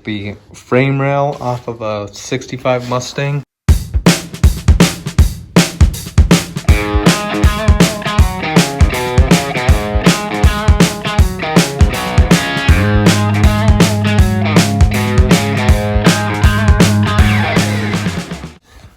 take the frame rail off of a 65 Mustang.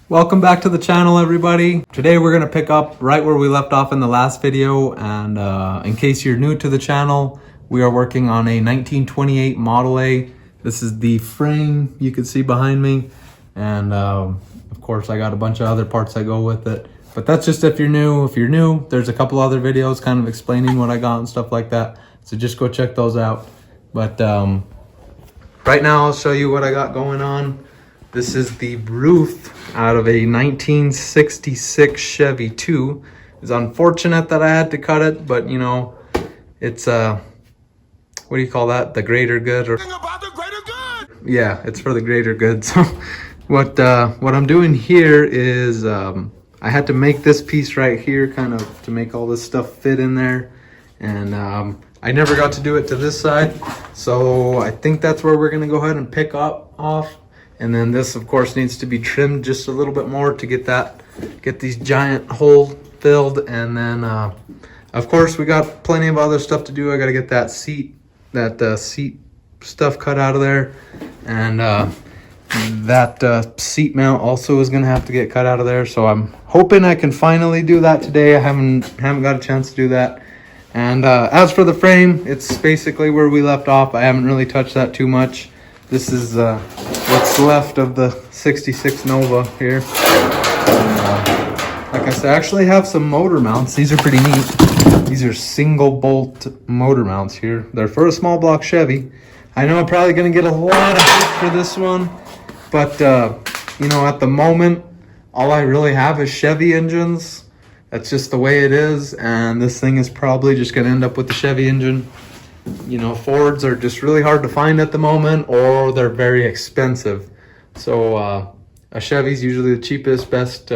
Welcome back to the channel, everybody. Today we're gonna pick up right where we left off in the last video, and in case you're new to the channel, we are working on a 1928 Model A. This is the frame you can see behind me, and of course I got a bunch of other parts that go with it, but that's just if you're new. If you're new, there's a couple other videos kind of explaining what I got and stuff like that, so just go check those out. But right now I'll show you what I got going on. This is the roof out of a 1966 Chevy 2. It's unfortunate that I had to cut it, but you know, it's what do you call that? The greater good, or about the greater good. Yeah, it's for the greater good. So what I'm doing here is I had to make this piece right here kind of to make all this stuff fit in there, and I never got to do it to this side, so I think that's where we're gonna go ahead and pick up off. And then this, of course, needs to be trimmed just a little bit more to get these giant holes filled. And then, of course, we got plenty of other stuff to do. I got to get that seat stuff cut out of there, and that seat mount also is going to have to get cut out of there. So I'm hoping I can finally do that today. I haven't got a chance to do that. And as for the frame, it's basically where we left off. I haven't really touched that too much. This is what's left of the 66 Nova here. Like I said, I actually have some motor mounts. These are pretty neat. These are single bolt motor mounts here. They're for a small block Chevy. I know I'm probably gonna get a lot of hate for this one, but you know, at the moment, all I really have is Chevy engines. That's just the way it is, and this thing is probably just gonna end up with the Chevy engine. You know, Fords are just really hard to find at the moment, or they're very expensive. So a Chevy's usually the cheapest, best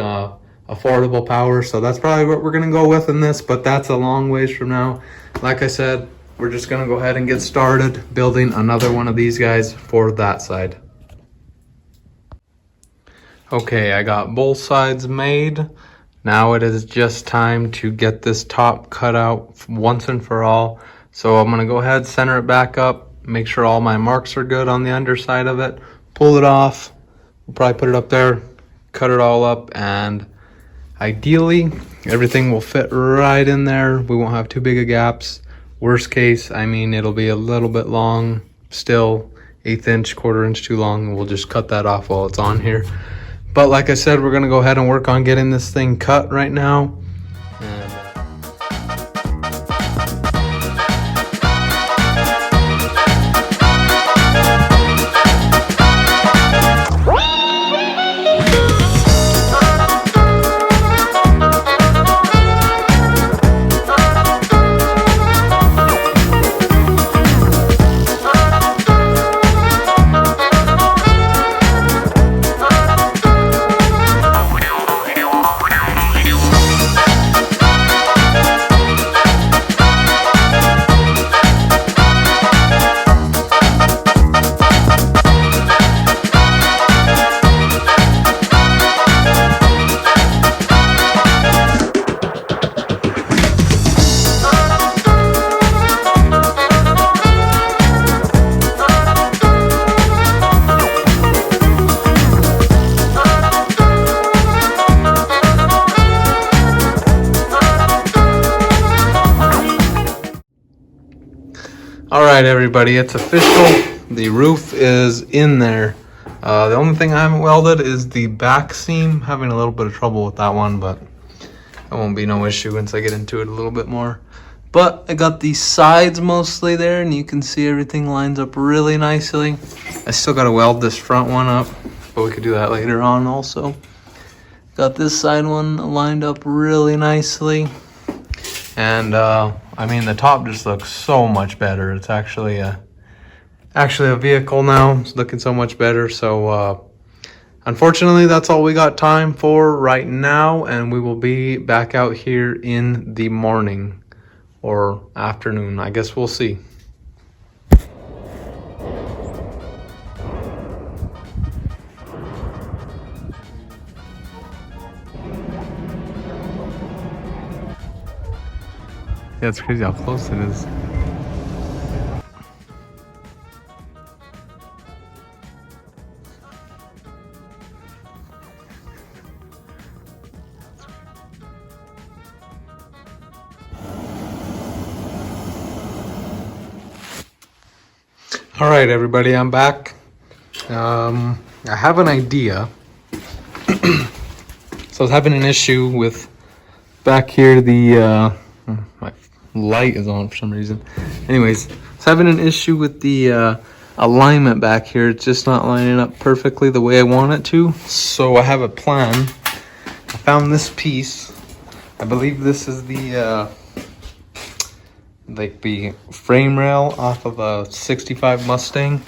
affordable power. So that's probably what we're gonna go with in this, but that's a long ways from now. Like I said, we're just gonna go ahead and get started building another one of these guys for that side. Okay, I got both sides made. Now it is just time to get this top cut out once and for all. So I'm gonna go ahead, center it back up, make sure all my marks are good on the underside of it, pull it off. We'll probably put it up there, cut it all up, and ideally everything will fit right in there. We won't have too big of gaps. Worst case, I mean, it'll be a little bit long still, 1/8 inch, 1/4 inch too long. We'll just cut that off while it's on here. But like I said, we're gonna go ahead and work on getting this thing cut right now. All right, everybody, it's official. The roof is in there. The only thing I haven't welded is the back seam. Having a little bit of trouble with that one, but that won't be no issue once I get into it a little bit more. But I got the sides mostly there, and you can see everything lines up really nicely. I still got to weld this front one up, but we could do that later on also. Got this side one lined up really nicely. And I mean, the top just looks so much better. It's actually a vehicle now. It's looking so much better. So unfortunately, that's all we got time for right now, and we will be back out here in the morning or afternoon. I guess we'll see. Yeah, it's crazy how close it is. All right, everybody, I'm back. I have an idea. So I was having an issue with back here, my light is on for some reason. Anyways, I was having an issue with the alignment back here. It's just not lining up perfectly the way I want it to. So I have a plan. I found this piece. I believe this is the like the frame rail off of a 65 Mustang,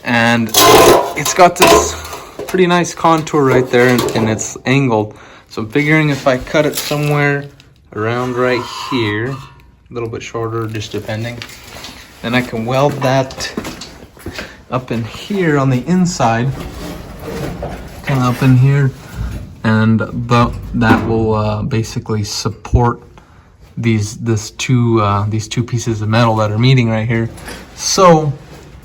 and it's got this pretty nice contour right there, and it's angled. So I'm figuring if I cut it somewhere around right here, a little bit shorter, just depending, then I can weld that up in here on the inside, kind of up in here, and that will basically support these two pieces of metal that are meeting right here. So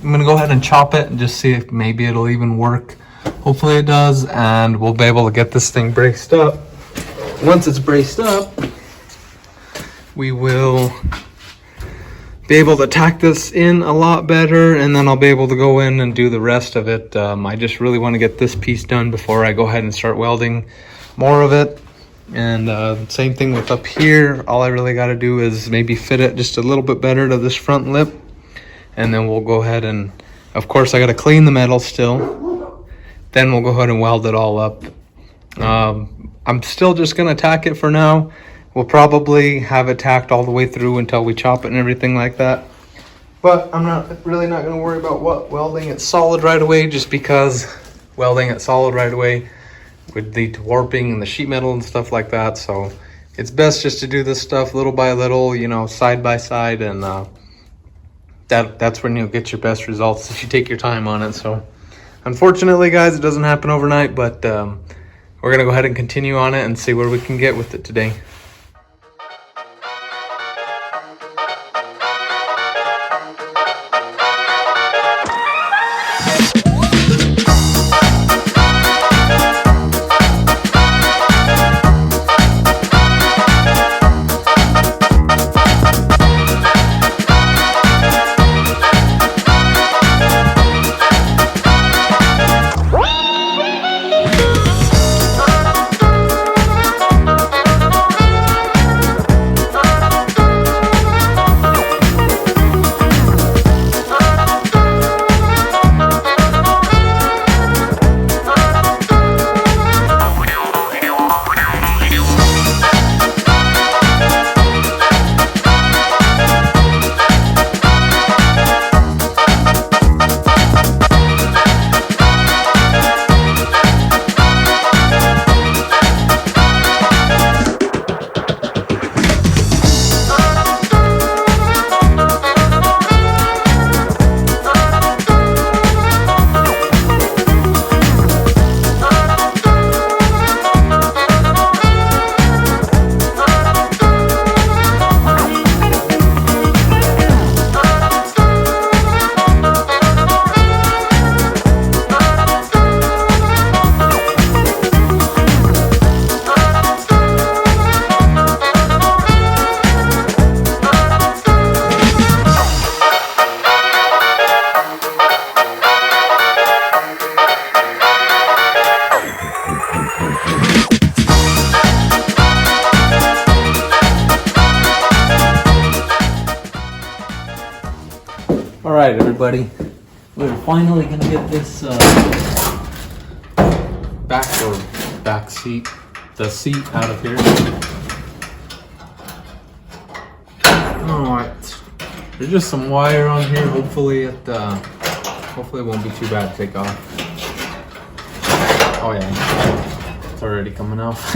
I'm gonna go ahead and chop it and just see if maybe it'll even work. Hopefully it does, and we'll be able to get this thing braced up. Once it's braced up, we will be able to tack this in a lot better, and then I'll be able to go in and do the rest of it. I just really want to get this piece done before I go ahead and start welding more of it. And same thing with up here. All I really got to do is maybe fit it just a little bit better to this front lip, and then we'll go ahead and, of course, I got to clean the metal still. Then we'll go ahead and weld it all up. I'm still just gonna tack it for now. We'll probably have it tacked all the way through until we chop it and everything like that. But I'm not gonna worry about welding it solid right away, just because welding it solid right away would lead to warping and the sheet metal and stuff like that. So it's best just to do this stuff little by little, you know, side by side, and that's when you'll get your best results if you take your time on it. So unfortunately, guys, it doesn't happen overnight, but we're gonna go ahead and continue on it and see where we can get with it today. All right, everybody, we're finally gonna get this back seat, the seat out of here. All right, there's just some wire on here. Hopefully it won't be too bad to take off. Oh yeah, it's already coming off.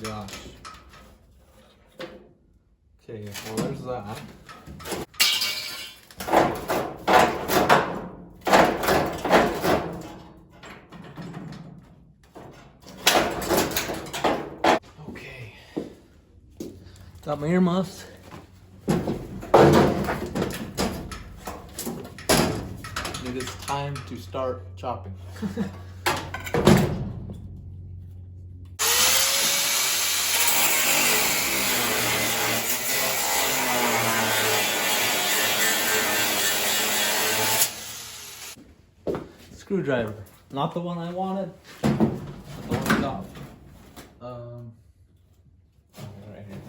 Gosh. Okay, well there's that. Got my earmuffs. It is time to start chopping. Screwdriver, not the one I wanted, but the one I got. Right here.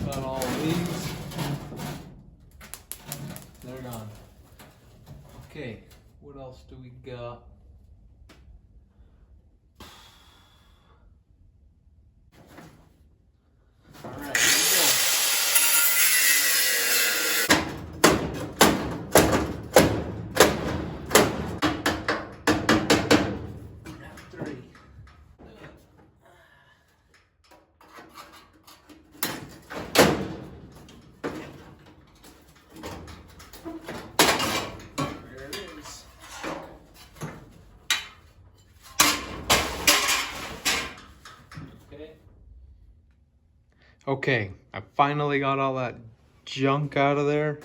Got all of these. They're gone. Okay, what else do we got? All right, here we go. Round 3. There it is. Okay, I finally got all that junk out of there.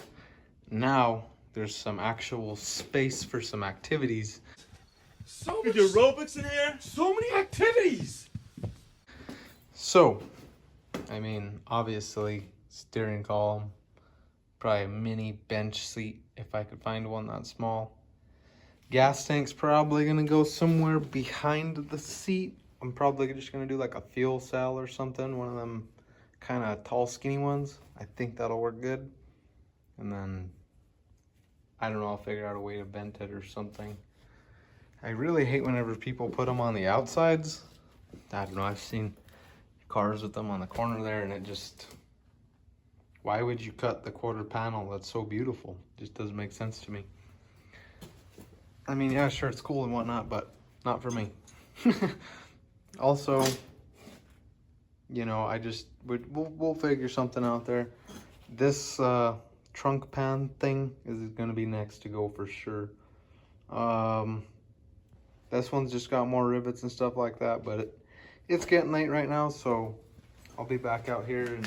Now there's some actual space for some activities. So much aerobics in here. So many activities. So, I mean, obviously, steering column, probably a mini bench seat if I could find one that small. Gas tank's probably gonna go somewhere behind the seat. I'm probably just gonna do like a fuel cell or something, one of them kind of tall, skinny ones. I think that'll work good. And then, I don't know, I'll figure out a way to vent it or something. I really hate whenever people put them on the outsides. I don't know, I've seen cars with them on the corner there, and it just, why would you cut the quarter panel? That's so beautiful. It just doesn't make sense to me. I mean, yeah, sure, it's cool and whatnot, but not for me. Also, you know, we'll figure something out there. This trunk pan thing is gonna be next to go for sure. This one's just got more rivets and stuff like that, but it's getting late right now, so I'll be back out here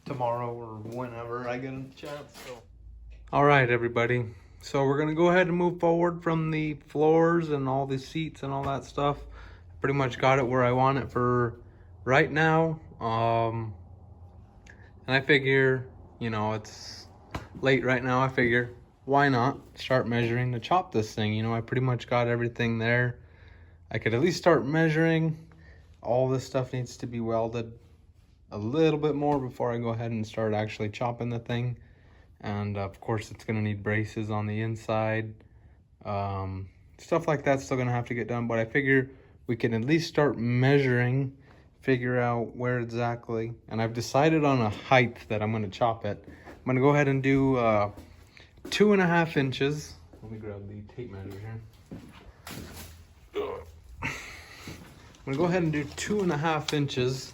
tomorrow or whenever I get a chance. So. All right, everybody. So we're gonna go ahead and move forward from the floors and all the seats and all that stuff. Pretty much got it where I want it for right now. And I figure, you know, it's late right now. I figure, why not start measuring to chop this thing? You know, I pretty much got everything there. I could at least start measuring. All this stuff needs to be welded a little bit more before I go ahead and start actually chopping the thing. And of course it's gonna need braces on the inside. Stuff like that's still gonna have to get done, but I figure we can at least start measuring, figure out where exactly. And I've decided on a height that I'm gonna chop it. I'm gonna go ahead and do 2.5 inches. Let me grab the tape measure here. I'm gonna go ahead and do 2.5 inches.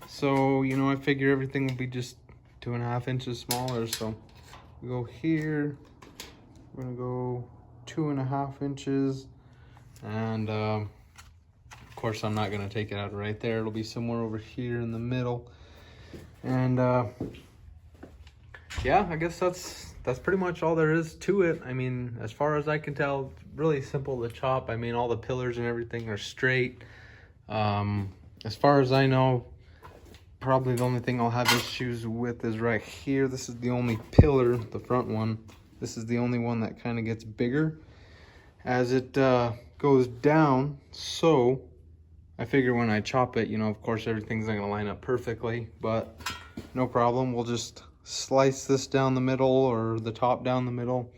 So, you know, I figure everything will be just 2.5 inches smaller. So we go here, we're gonna go 2.5 inches. And of course, I'm not gonna take it out right there. It'll be somewhere over here in the middle. And yeah, I guess that's pretty much all there is to it. I mean, as far as I can tell, it's really simple to chop. I mean, all the pillars and everything are straight. As far as I know, probably the only thing I'll have issues with is right here. This is the only pillar, the front one. This is the only one that kind of gets bigger as it goes down. So I figure when I chop it, you know, of course everything's not gonna line up perfectly, but no problem. We'll just slice this down the middle, or the top down the middle,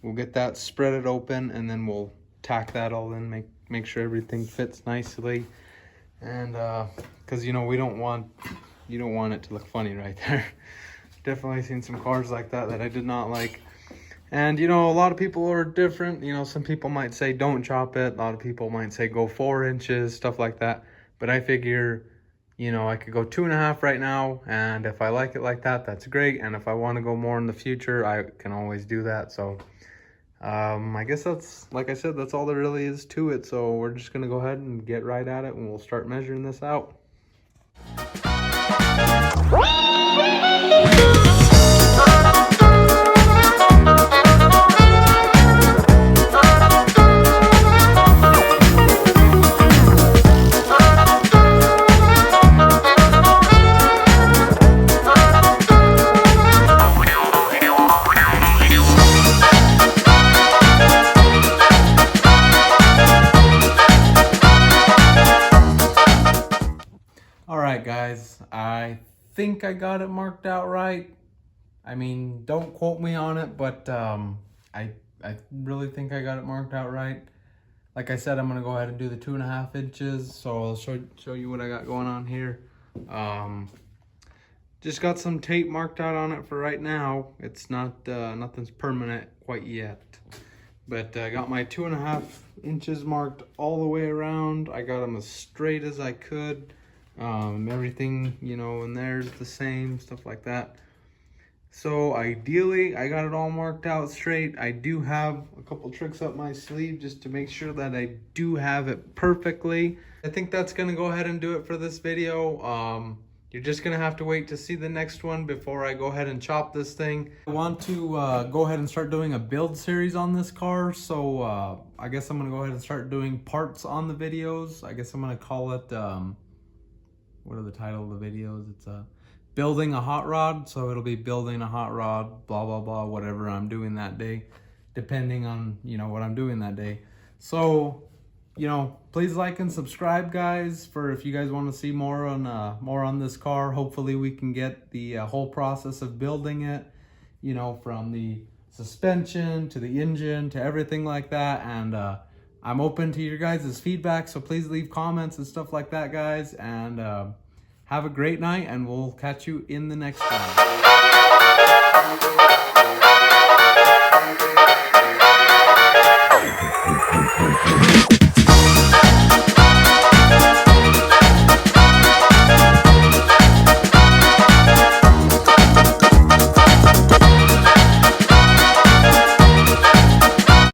we'll get that, spread it open, and then we'll tack that all in, make sure everything fits nicely. And because you know, you don't want it to look funny right there. Definitely seen some cars like that I did not like. And you know, a lot of people are different. You know, some people might say don't chop it, a lot of people might say go 4 inches, stuff like that. But I figure, you know, I could go 2.5 right now, and if I like it like that, that's great. And if I want to go more in the future, I can always do that. So I guess that's, like I said, that's all there really is to it. So we're just gonna go ahead and get right at it, and we'll start measuring this out. Alright guys, I think I got it marked out right. I mean, don't quote me on it, but I really think I got it marked out right. Like I said, I'm gonna go ahead and do the 2.5 inches. So I'll show you what I got going on here. Just got some tape marked out on it for right now. It's not nothing's permanent quite yet. But I got my 2.5 inches marked all the way around. I got them as straight as I could. Everything, you know, in there's the same, stuff like that. So ideally, I got it all marked out straight. I do have a couple tricks up my sleeve just to make sure that I do have it perfectly. I think that's gonna go ahead and do it for this video. You're just gonna have to wait to see the next one before I go ahead and chop this thing. I want to go ahead and start doing a build series on this car. So I guess I'm gonna go ahead and start doing parts on the videos. I guess I'm gonna call it, what are the title of the videos? It's building a hot rod. So it'll be building a hot rod, blah, blah, blah, whatever I'm doing that day, depending on, you know, what I'm doing that day. So, you know, please like and subscribe, guys, for if you guys want to see more on this car. Hopefully we can get the whole process of building it, you know, from the suspension to the engine to everything like that. And I'm open to your guys' feedback, so please leave comments and stuff like that, guys. And have a great night, and we'll catch you in the next one.